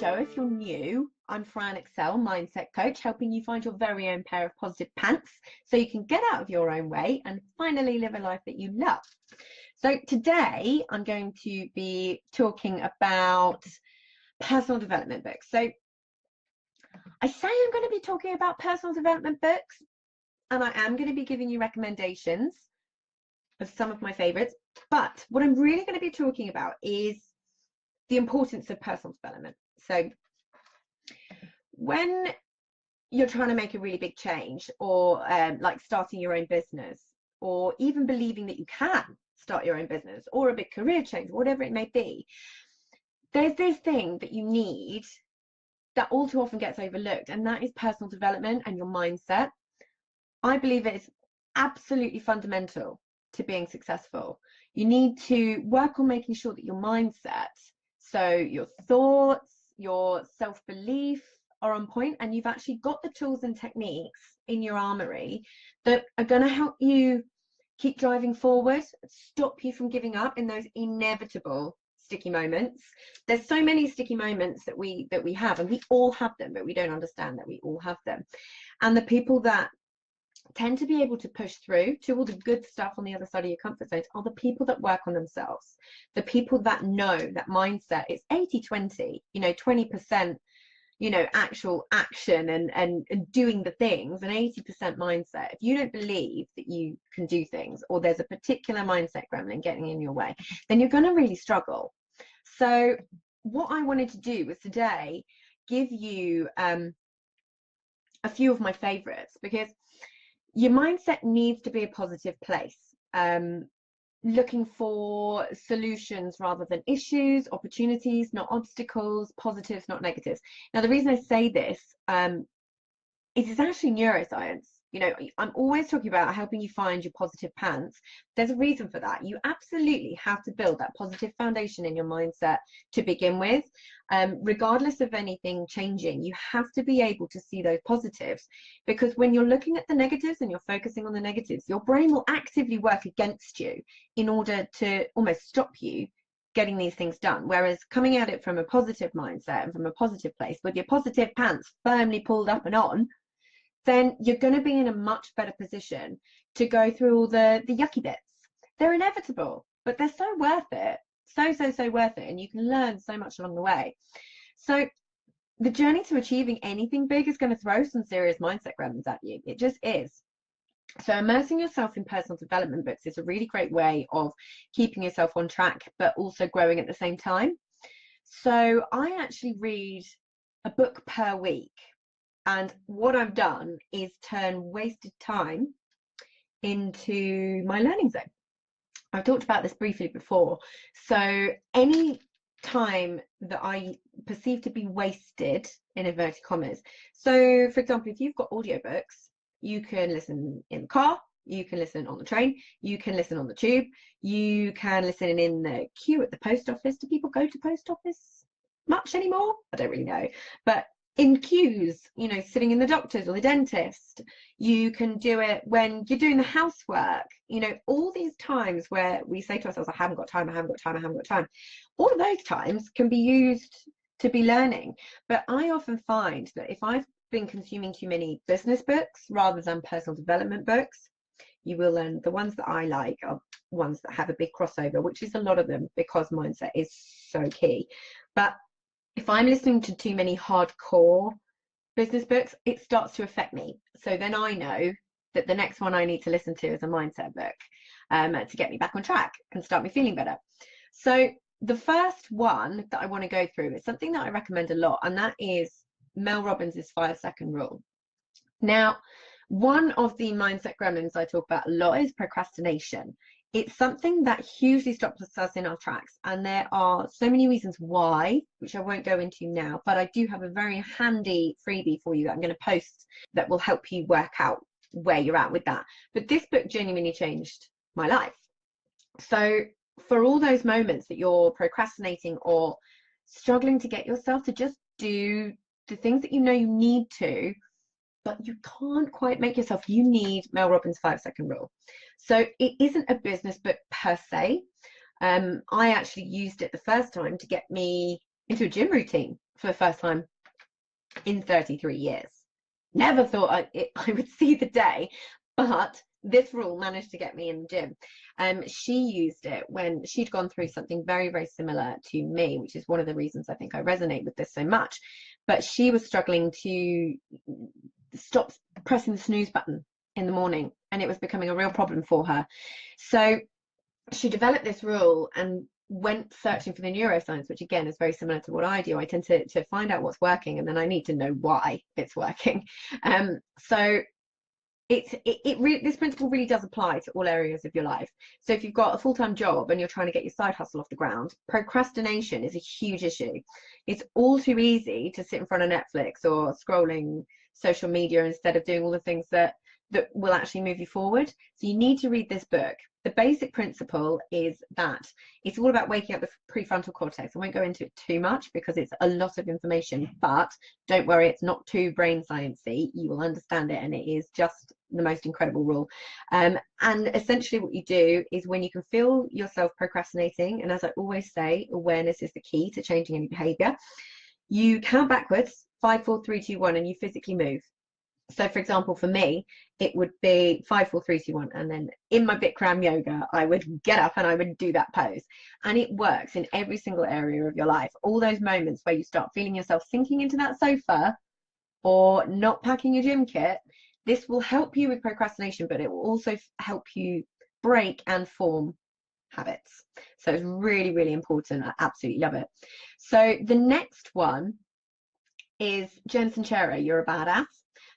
show. If you're new, I'm Fran, Excell, mindset coach, helping you find your very own pair of positive pants so you can get out of your own way and finally live a life that you love. So today I'm going to be talking about personal development books. So I say I'm going to be talking about personal development books, and I am going to be giving you recommendations of some of my favorites, but what I'm really going to be talking about is the importance of personal development. So when you're trying to make a really big change, or like starting your own business, or even believing that you can start your own business, or a big career change, whatever it may be, there's this thing that you need that all too often gets overlooked, and that is personal development and your mindset. I believe it's absolutely fundamental to being successful. You need to work on making sure that your mindset, so your thoughts, your self-belief are on point, and you've actually got the tools and techniques in your armory that are going to help you keep driving forward, stop you from giving up in those inevitable sticky moments. There's so many sticky moments that we have, and we all have them, but we don't understand that we all have them. And the people that tend to be able to push through to all the good stuff on the other side of your comfort zone are the people that work on themselves, the people that know that mindset is 80-20, 20% actual action and doing the things, and 80% mindset. If you don't believe that you can do things, or there's a particular mindset gremlin getting in your way, then you're going to really struggle. So what I wanted to do was today give you a few of my favorites, because your mindset needs to be a positive place, looking for solutions rather than issues, opportunities, not obstacles, positives, not negatives. Now, the reason I say this is it's actually neuroscience. I'm always talking about helping you find your positive pants. There's a reason for that. You absolutely have to build that positive foundation in your mindset to begin with. Regardless of anything changing, you have to be able to see those positives, because when you're looking at the negatives and you're focusing on the negatives, your brain will actively work against you in order to almost stop you getting these things done. Whereas coming at it from a positive mindset and from a positive place, with your positive pants firmly pulled up and on, then you're going to be in a much better position to go through all the yucky bits. They're inevitable, but they're so worth it. So worth it. And you can learn so much along the way. So the journey to achieving anything big is going to throw some serious mindset gremlins at you. It just is. So immersing yourself in personal development books is a really great way of keeping yourself on track, but also growing at the same time. So I actually read a book per week. And what I've done is turn wasted time into my learning zone. I've talked about this briefly before. So any time that I perceive to be wasted, in inverted commas. So for example, if you've got audiobooks, you can listen in the car, you can listen on the train, you can listen on the tube, you can listen in the queue at the post office. Do people go to post office much anymore? I don't really know. But in queues, sitting in the doctor's or the dentist, you can do it when you're doing the housework, all these times where we say to ourselves, I haven't got time, I haven't got time, I haven't got time. All of those times can be used to be learning. But I often find that if I've been consuming too many business books rather than personal development books, you will learn. The ones that I like are ones that have a big crossover, which is a lot of them, because mindset is so key. But if I'm listening to too many hardcore business books, it starts to affect me. So then I know that the next one I need to listen to is a mindset book to get me back on track and start me feeling better. So the first one that I want to go through is something that I recommend a lot, and that is Mel Robbins' 5-second rule. Now, one of the mindset gremlins I talk about a lot is procrastination. It's something that hugely stops us in our tracks, and there are so many reasons why, which I won't go into now, but I do have a very handy freebie for you that I'm going to post that will help you work out where you're at with that. But this book genuinely changed my life. So for all those moments that you're procrastinating or struggling to get yourself to just do the things that you need to, but you can't quite make yourself, you need Mel Robbins' 5-second rule. So it isn't a business book per se. I actually used it the first time to get me into a gym routine for the first time in 33 years. Never thought I would see the day, but this rule managed to get me in the gym. She used it when she'd gone through something very, very similar to me, which is one of the reasons I think I resonate with this so much. But she was struggling to stop pressing the snooze button in the morning, and it was becoming a real problem for her. So she developed this rule and went searching for the neuroscience, which again is very similar to what I do. I tend to find out what's working, and then I need to know why it's working. So this principle really does apply to all areas of your life. So if you've got a full-time job and you're trying to get your side hustle off the ground, procrastination is a huge issue. It's all too easy to sit in front of Netflix or scrolling social media instead of doing all the things that will actually move you forward. So you need to read this book. The basic principle is that it's all about waking up the prefrontal cortex. I won't go into it too much because it's a lot of information, but don't worry, it's not too brain sciencey. You will understand it, and it is just the most incredible rule. And essentially what you do is when you can feel yourself procrastinating, and as I always say, awareness is the key to changing any behavior, you count backwards, 5, 4, 3, 2, 1, and you physically move. So for example, for me, it would be 5, 4, 3, 2, 1. And then in my Bikram yoga, I would get up and I would do that pose. And it works in every single area of your life. All those moments where you start feeling yourself sinking into that sofa or not packing your gym kit, this will help you with procrastination, but it will also help you break and form habits. So it's really, really important. I absolutely love it. So the next one is Jen Sincero, You're a Badass.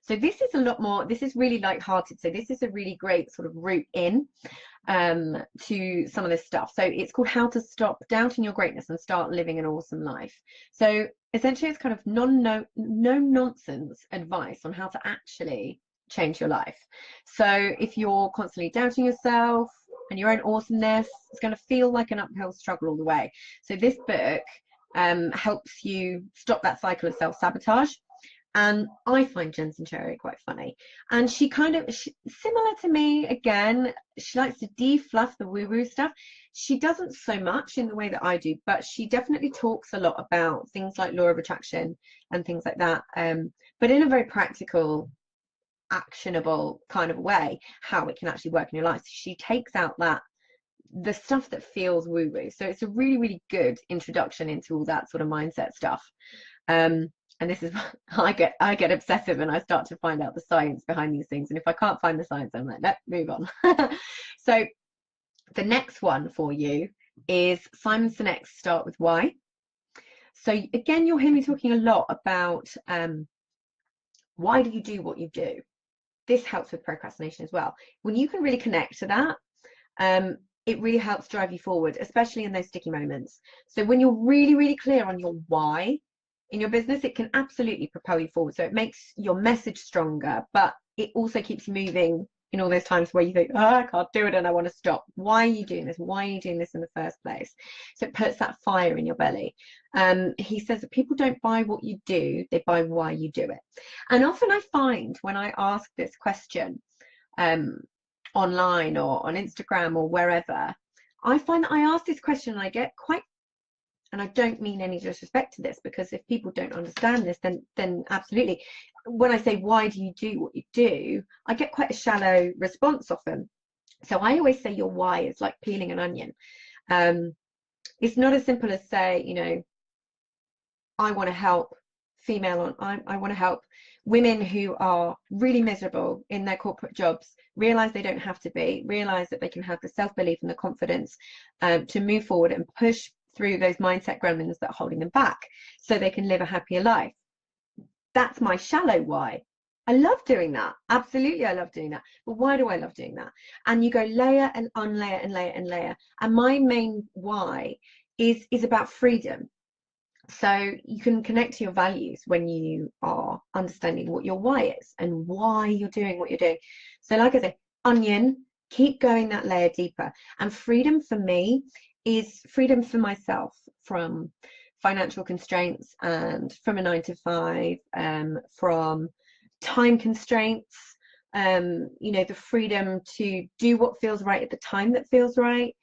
So this is a lot more, this is really lighthearted. So this is a really great sort of route in to some of this stuff. So it's called How to Stop Doubting Your Greatness and Start Living an Awesome Life. So essentially it's kind of no nonsense advice on how to actually change your life. So if you're constantly doubting yourself and your own awesomeness, it's going to feel like an uphill struggle all the way. So this book helps you stop that cycle of self-sabotage. And I find Jen Sincero quite funny. And she similar to me, again, she likes to defluff the woo-woo stuff. She doesn't so much in the way that I do, but she definitely talks a lot about things like law of attraction and things like that, but in a very practical, actionable kind of way, how it can actually work in your life. So she takes out the stuff that feels woo-woo. So it's a really, really good introduction into all that sort of mindset stuff. And this is I get obsessive and I start to find out the science behind these things. And if I can't find the science, I'm like, let's move on. So the next one for you is Simon Sinek's Start with Why. So again, you'll hear me talking a lot about why do you do what you do? This helps with procrastination as well. When you can really connect to that, it really helps drive you forward, especially in those sticky moments. So when you're really, really clear on your why in your business, it can absolutely propel you forward. So it makes your message stronger, but it also keeps you moving in all those times where you think, oh, I can't do it and I want to stop. Why are you doing this? Why are you doing this in the first place? So it puts that fire in your belly. He says that people don't buy what you do, they buy why you do it. And often I find when I ask this question online or on Instagram or wherever, I find that I ask this question and I get quite, and I don't mean any disrespect to this, because if people don't understand this, then absolutely. When I say, why do you do what you do, I get quite a shallow response often. So I always say your why is like peeling an onion. It's not as simple as say, you know, I want to help I want to help women who are really miserable in their corporate jobs, realize they don't have to be, realize that they can have the self-belief and the confidence to move forward and push through those mindset gremlins that are holding them back so they can live a happier life. That's my shallow why. I love doing that. Absolutely, I love doing that. But why do I love doing that? And you go layer and unlayer and layer and layer. And my main why is about freedom. So you can connect to your values when you are understanding what your why is and why you're doing what you're doing. So like I say, onion, keep going that layer deeper. And freedom for me is freedom for myself from financial constraints and from a 9-to-5, from time constraints, you know, the freedom to do what feels right at the time that feels right,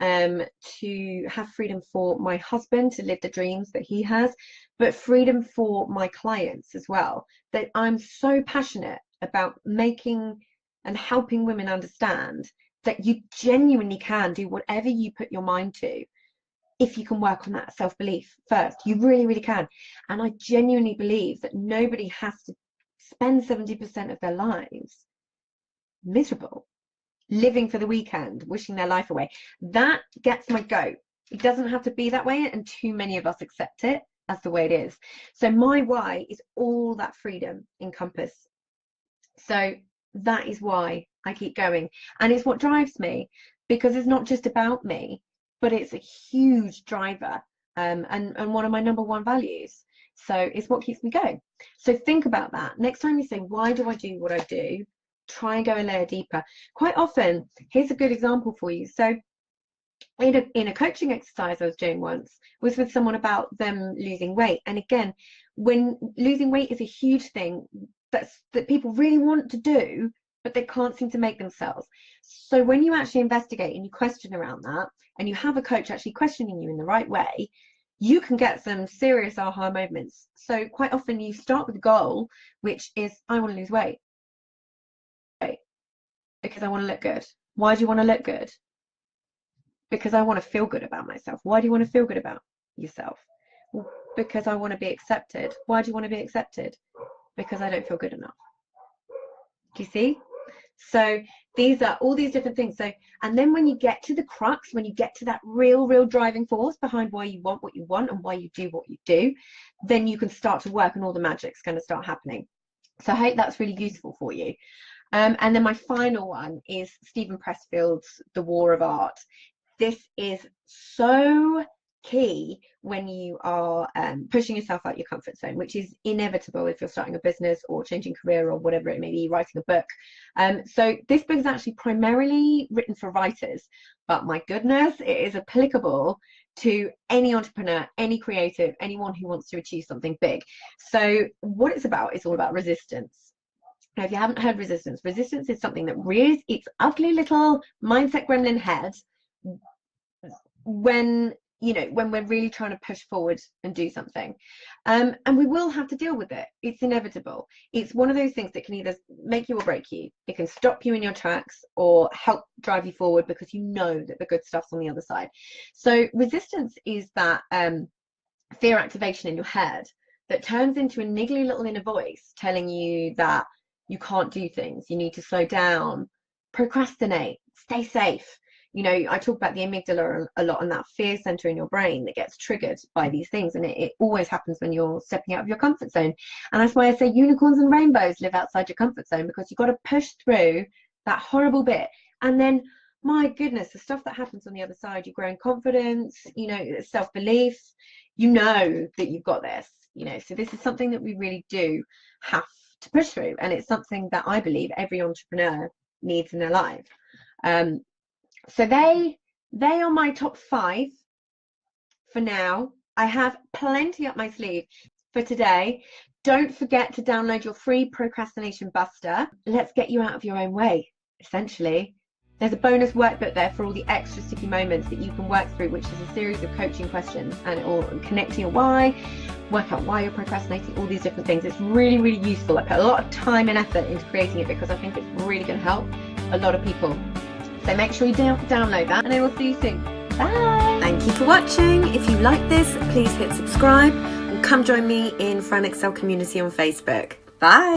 to have freedom for my husband to live the dreams that he has, but freedom for my clients as well. That I'm so passionate about making and helping women understand that you genuinely can do whatever you put your mind to if you can work on that self-belief first. You really, really can. And I genuinely believe that nobody has to spend 70% of their lives miserable, living for the weekend, wishing their life away. That gets my goat. It doesn't have to be that way, and too many of us accept it as the way it is. So my why is all that freedom encompassed. So that is why I keep going, and it's what drives me, because it's not just about me, but it's a huge driver, and one of my number one values. So it's what keeps me going. So think about that next time you say, why do I do what I do? Try and go a layer deeper. Quite often, here's a good example for you. So in a coaching exercise I was doing once was with someone about them losing weight. And again, when losing weight is a huge thing that people really want to do, but they can't seem to make themselves. So when you actually investigate and you question around that, and you have a coach actually questioning you in the right way, you can get some serious aha moments. So quite often you start with a goal, which is, I want to lose weight. Because I want to look good. Why do you want to look good? Because I want to feel good about myself. Why do you want to feel good about yourself? Well, because I want to be accepted. Why do you want to be accepted? Because I don't feel good enough. Do you see? So these are all these different things. So, and then when you get to the crux, when you get to that real driving force behind why you want what you want and why you do what you do, then you can start to work and all the magic's going to start happening. So I hope that's really useful for you. And then my final one is Stephen Pressfield's The War of Art. This is so key when you are pushing yourself out your comfort zone, which is inevitable if you're starting a business or changing career or whatever it may be, writing a book. So this book is actually primarily written for writers, but my goodness, it is applicable to any entrepreneur, any creative, anyone who wants to achieve something big. So what it's about is all about resistance. Now, if you haven't heard resistance is something that rears its ugly little mindset gremlin head when we're really trying to push forward and do something. And we will have to deal with it. It's inevitable. It's one of those things that can either make you or break you. It can stop you in your tracks or help drive you forward because you know that the good stuff's on the other side. So resistance is that fear activation in your head that turns into a niggly little inner voice telling you that you can't do things, you need to slow down, procrastinate, stay safe. I talk about the amygdala a lot, and that fear center in your brain that gets triggered by these things, and it always happens when you're stepping out of your comfort zone. And that's why I say unicorns and rainbows live outside your comfort zone, because you've got to push through that horrible bit, and then my goodness, the stuff that happens on the other side, you grow in confidence, self-belief, that you've got this. So this is something that we really do have to push through, and it's something that I believe every entrepreneur needs in their life. So they are my top 5 for now. I have plenty up my sleeve for today. Don't forget to download your free procrastination buster. Let's get you out of your own way, essentially. There's a bonus workbook there for all the extra sticky moments that you can work through, which is a series of coaching questions, and it will connect to your why, work out why you're procrastinating, all these different things. It's really, really useful. I put a lot of time and effort into creating it because I think it's really going to help a lot of people. So make sure you download that, and I will see you soon. Bye. Thank you for watching. If you like this, please hit subscribe and come join me in Fran Excell community on Facebook. Bye.